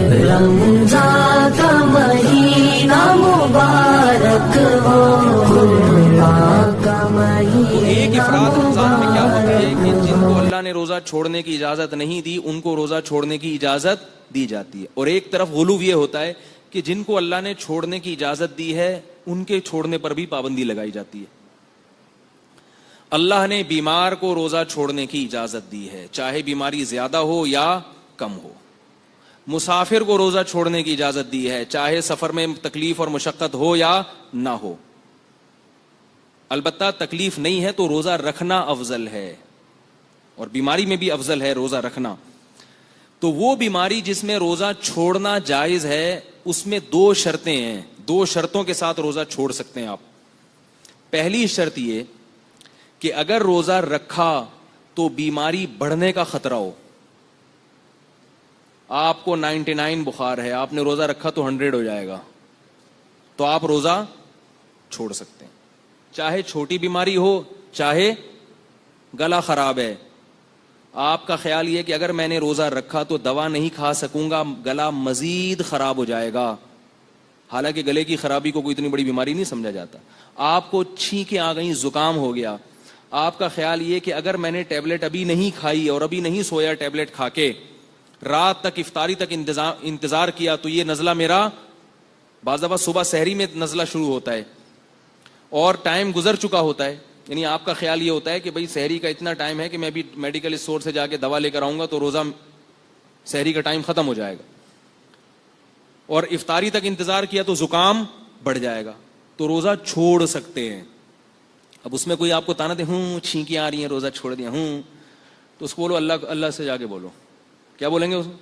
رمضان کا مہینہ مبارک ہو، اللہ کا مہینہ ایک افراد رمضان میں کیا ہوتا ہے کہ جن کو اللہ نے روزہ چھوڑنے کی اجازت نہیں دی ان کو روزہ چھوڑنے کی اجازت دی جاتی ہے، اور ایک طرف غلو یہ ہوتا ہے کہ جن کو اللہ نے چھوڑنے کی اجازت دی ہے ان کے چھوڑنے پر بھی پابندی لگائی جاتی ہے۔ اللہ نے بیمار کو روزہ چھوڑنے کی اجازت دی ہے، چاہے بیماری زیادہ ہو یا کم ہو۔ مسافر کو روزہ چھوڑنے کی اجازت دی ہے، چاہے سفر میں تکلیف اور مشقت ہو یا نہ ہو۔ البتہ تکلیف نہیں ہے تو روزہ رکھنا افضل ہے، اور بیماری میں بھی افضل ہے روزہ رکھنا۔ تو وہ بیماری جس میں روزہ چھوڑنا جائز ہے اس میں دو شرطیں ہیں، دو شرطوں کے ساتھ روزہ چھوڑ سکتے ہیں آپ۔ پہلی شرط یہ کہ اگر روزہ رکھا تو بیماری بڑھنے کا خطرہ ہو، آپ کو 99 بخار ہے، آپ نے روزہ رکھا تو 100 ہو جائے گا، تو آپ روزہ چھوڑ سکتے ہیں، چاہے چھوٹی بیماری ہو چاہے گلا خراب ہے۔ آپ کا خیال یہ کہ اگر میں نے روزہ رکھا تو دوا نہیں کھا سکوں گا، گلا مزید خراب ہو جائے گا، حالانکہ گلے کی خرابی کو کوئی اتنی بڑی بیماری نہیں سمجھا جاتا۔ آپ کو چھینکیں آ گئیں، زکام ہو گیا، آپ کا خیال یہ کہ اگر میں نے ٹیبلٹ ابھی نہیں کھائی اور ابھی نہیں سویا ٹیبلٹ کھا کے، رات تک افطاری تک انتظار کیا تو یہ نزلہ میرا، بعض دفعہ صبح سحری میں نزلہ شروع ہوتا ہے اور ٹائم گزر چکا ہوتا ہے، یعنی آپ کا خیال یہ ہوتا ہے کہ بھئی سحری کا اتنا ٹائم ہے کہ میں ابھی میڈیکل اسٹور سے جا کے دوا لے کر آؤں گا تو روزہ سحری کا ٹائم ختم ہو جائے گا، اور افطاری تک انتظار کیا تو زکام بڑھ جائے گا، تو روزہ چھوڑ سکتے ہیں۔ اب اس میں کوئی آپ کو تانا دے چھینکیں آ رہی ہیں روزہ چھوڑ دیا تو اس کو بولو اللہ سے جا کے بولو، کیا بولیں گے اس میں؟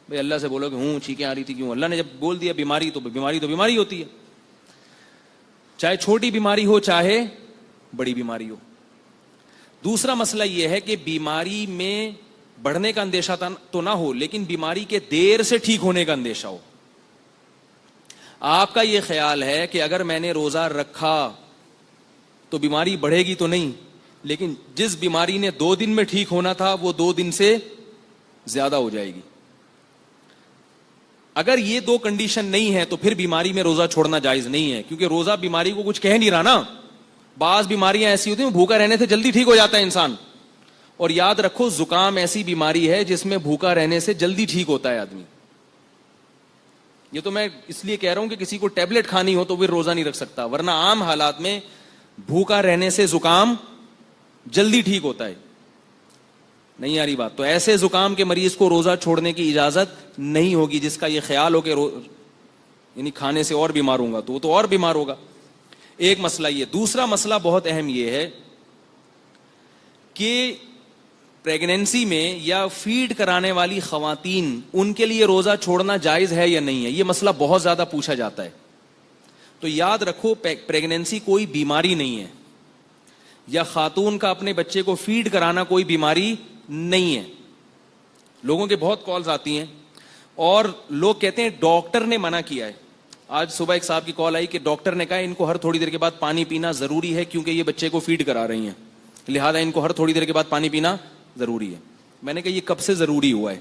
بھئی اللہ سے بولو کہ چھینکیں آ رہی تھی کیوں؟ اللہ نے جب بول دیا بیماری تو بیماری ہوتی ہے، چاہے چھوٹی بیماری ہو چاہے بڑی بیماری ہو۔ دوسرا مسئلہ یہ ہے کہ بیماری میں بڑھنے کا اندیشہ تو نہ ہو لیکن بیماری کے دیر سے ٹھیک ہونے کا اندیشہ ہو۔ آپ کا یہ خیال ہے کہ اگر میں نے روزہ رکھا تو بیماری بڑھے گی تو نہیں، لیکن جس بیماری نے 2 دن میں ٹھیک ہونا تھا وہ 2 دن سے زیادہ ہو جائے گی۔ اگر یہ 2 کنڈیشن نہیں ہے تو پھر بیماری میں روزہ چھوڑنا جائز نہیں ہے، کیونکہ روزہ بیماری کو کچھ کہہ نہیں رہا نا۔ بعض بیماریاں ایسی ہوتی ہیں بھوکا رہنے سے جلدی ٹھیک ہو جاتا ہے انسان، اور یاد رکھو زکام ایسی بیماری ہے جس میں بھوکا رہنے سے جلدی ٹھیک ہوتا ہے آدمی۔ یہ تو میں اس لیے کہہ رہا ہوں کہ کسی کو ٹیبلٹ کھانی ہو تو پھر روزہ نہیں رکھ سکتا، ورنہ عام حالات میں بھوکا رہنے سے زکام جلدی ٹھیک ہوتا ہے۔ نہیں آ رہی بات؟ تو ایسے زکام کے مریض کو روزہ چھوڑنے کی اجازت نہیں ہوگی، جس کا یہ خیال ہو کہ یعنی کھانے سے اور بیمار ہوں گا تو وہ تو اور بیمار ہوگا۔ ایک مسئلہ یہ۔ دوسرا مسئلہ بہت اہم یہ ہے کہ پریگنینسی میں یا فیڈ کرانے والی خواتین، ان کے لیے روزہ چھوڑنا جائز ہے یا نہیں ہے، یہ مسئلہ بہت زیادہ پوچھا جاتا ہے۔ تو یاد رکھو پریگنینسی کوئی بیماری نہیں ہے، یا خاتون کا اپنے بچے کو فیڈ کرانا کوئی بیماری نہیں ہے۔ لوگوں کے بہت کالز آتی ہیں اور لوگ کہتے ہیں ڈاکٹر نے منع کیا ہے۔ آج صبح ایک صاحب کی کال آئی کہ ڈاکٹر نے کہا ان کو ہر تھوڑی دیر کے بعد پانی پینا ضروری ہے کیونکہ یہ بچے کو فیڈ کرا رہی ہیں، لہذا ان کو ہر تھوڑی دیر کے بعد پانی پینا ضروری ہے۔ میں نے کہا یہ کب سے ضروری ہوا ہے؟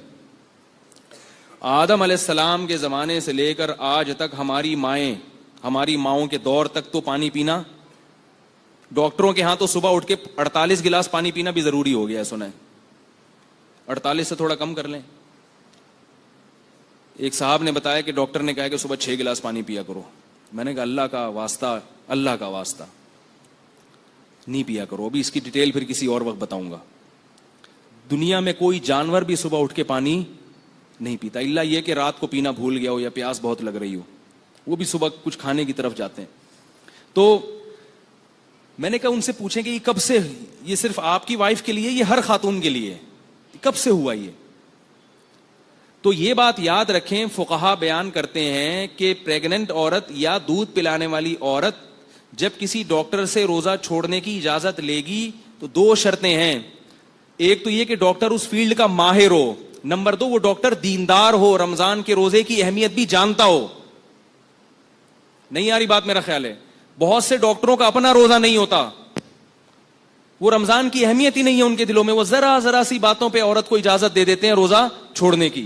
آدم علیہ السلام کے زمانے سے لے کر آج تک ہماری ماؤں کے دور تک تو پانی پینا، ڈاکٹروں کے ہاں تو صبح اٹھ کے 48 گلاس پانی پینا بھی ضروری ہو گیا ہے، سنا ہے؟ 48 سے تھوڑا کم کر لیں۔ ایک صاحب نے بتایا کہ ڈاکٹر نے کہا کہ صبح 6 گلاس پانی پیا کرو۔ میں نے کہا اللہ کا واسطہ نہیں پیا کرو، ابھی اس کی ڈیٹیل پھر کسی اور وقت بتاؤں گا۔ دنیا میں کوئی جانور بھی صبح اٹھ کے پانی نہیں پیتا، الا یہ کہ رات کو پینا بھول گیا ہو یا پیاس بہت لگ رہی ہو، وہ بھی صبح کچھ کھانے کی طرف جاتے ہیں۔ تو میں نے کہا ان سے پوچھیں کہ یہ کب سے، یہ صرف آپ کی وائف کے لیے، یہ ہر خاتون کے لیے کب سے ہوا یہ؟ تو یہ بات یاد رکھیں، فقہا بیان کرتے ہیں کہ پریگننٹ عورت یا دودھ پلانے والی عورت جب کسی ڈاکٹر سے روزہ چھوڑنے کی اجازت لے گی تو 2 شرطیں ہیں۔ ایک تو یہ کہ ڈاکٹر اس فیلڈ کا ماہر ہو، نمبر 2 وہ ڈاکٹر دیندار ہو، رمضان کے روزے کی اہمیت بھی جانتا ہو۔ نہیں آ رہی بات؟ میرا خیال ہے بہت سے ڈاکٹروں کا اپنا روزہ نہیں ہوتا، وہ رمضان کی اہمیت ہی نہیں ہے ان کے دلوں میں، وہ ذرا سی باتوں پہ عورت کو اجازت دے دیتے ہیں روزہ چھوڑنے کی۔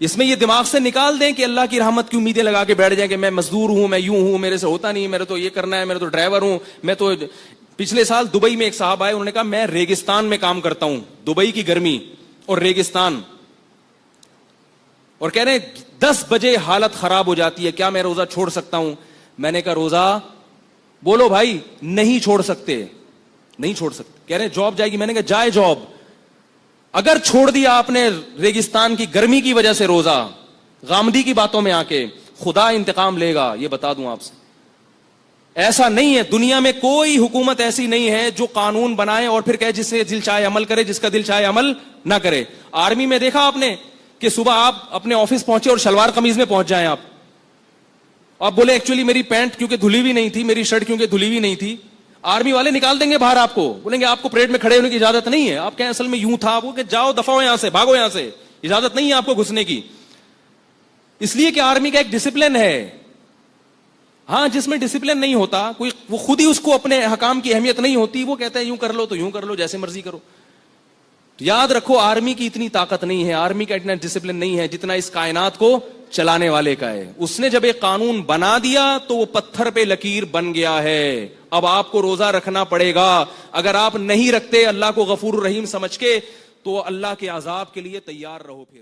اس میں یہ دماغ سے نکال دیں کہ اللہ کی رحمت کی امیدیں لگا کے بیٹھ جائیں کہ میں مزدور ہوں, میں یوں ہوں, میرے سے ہوتا نہیں, میرے تو یہ کرنا ہے, میرے تو ڈرائیور ہوں, میں تو. پچھلے سال دبئی میں ایک صاحب آئے, انہوں نے کہا میں ریگستان میں کام کرتا ہوں, دبئی کی گرمی اور ریگستان, اور کہہ رہے ہیں 10 بجے حالت خراب ہو جاتی ہے, کیا میں روزہ چھوڑ سکتا ہوں؟ میں نے کہا روزہ بولو بھائی, نہیں چھوڑ سکتے, نہیں چھوڑ سکتے. کہہ رہے ہیں جاب جائے گی, میں نے کہا جائے جاب. اگر چھوڑ دیا آپ نے ریگستان کی گرمی کی وجہ سے روزہ, غامدی کی باتوں میں آ کے, خدا انتقام لے گا, یہ بتا دوں آپ سے. ایسا نہیں ہے, دنیا میں کوئی حکومت ایسی نہیں ہے جو قانون بنائے اور پھر کہے جس سے دل چاہے عمل کرے, جس کا دل چاہے عمل نہ کرے. آرمی میں دیکھا آپ نے کہ صبح آپ اپنے آفس پہنچے اور شلوار قمیض میں پہنچ جائیں آپ بولے ایکچولی میری پینٹ کیونکہ دھلی بھی نہیں تھی, میری شرٹ کیونکہ دھلی بھی نہیں تھی, آرمی والے نکال دیں گے باہر, آپ کو بولیں گے آپ کو پریڈ میں کھڑے ہونے کی اجازت نہیں ہے. آپ کہیں اصل میں یوں تھا, آپ کو کہ جاؤ دفعہ ہو یہاں سے, بھاگو یہاں سے, اجازت نہیں ہے آپ کو گھسنے کی. اس لیے کہ آرمی کا ایک ڈسپلن ہے. ہاں جس میں ڈسپلن نہیں ہوتا کوئی, وہ خود ہی اس کو اپنے حکام کی اہمیت نہیں ہوتی, وہ کہتا ہے یوں کر لو تو یوں کر لو, جیسے مرضی کرو. یاد رکھو آرمی کی اتنی طاقت نہیں ہے, آرمی کا اتنا ڈسپلن نہیں ہے جتنا اس کائنات کو چلانے والے کا ہے. اس نے جب ایک قانون بنا دیا تو وہ پتھر پہ لکیر بن گیا ہے. اب آپ کو روزہ رکھنا پڑے گا. اگر آپ نہیں رکھتے اللہ کو غفور الرحیم سمجھ کے, تو اللہ کے عذاب کے لیے تیار رہو. پھر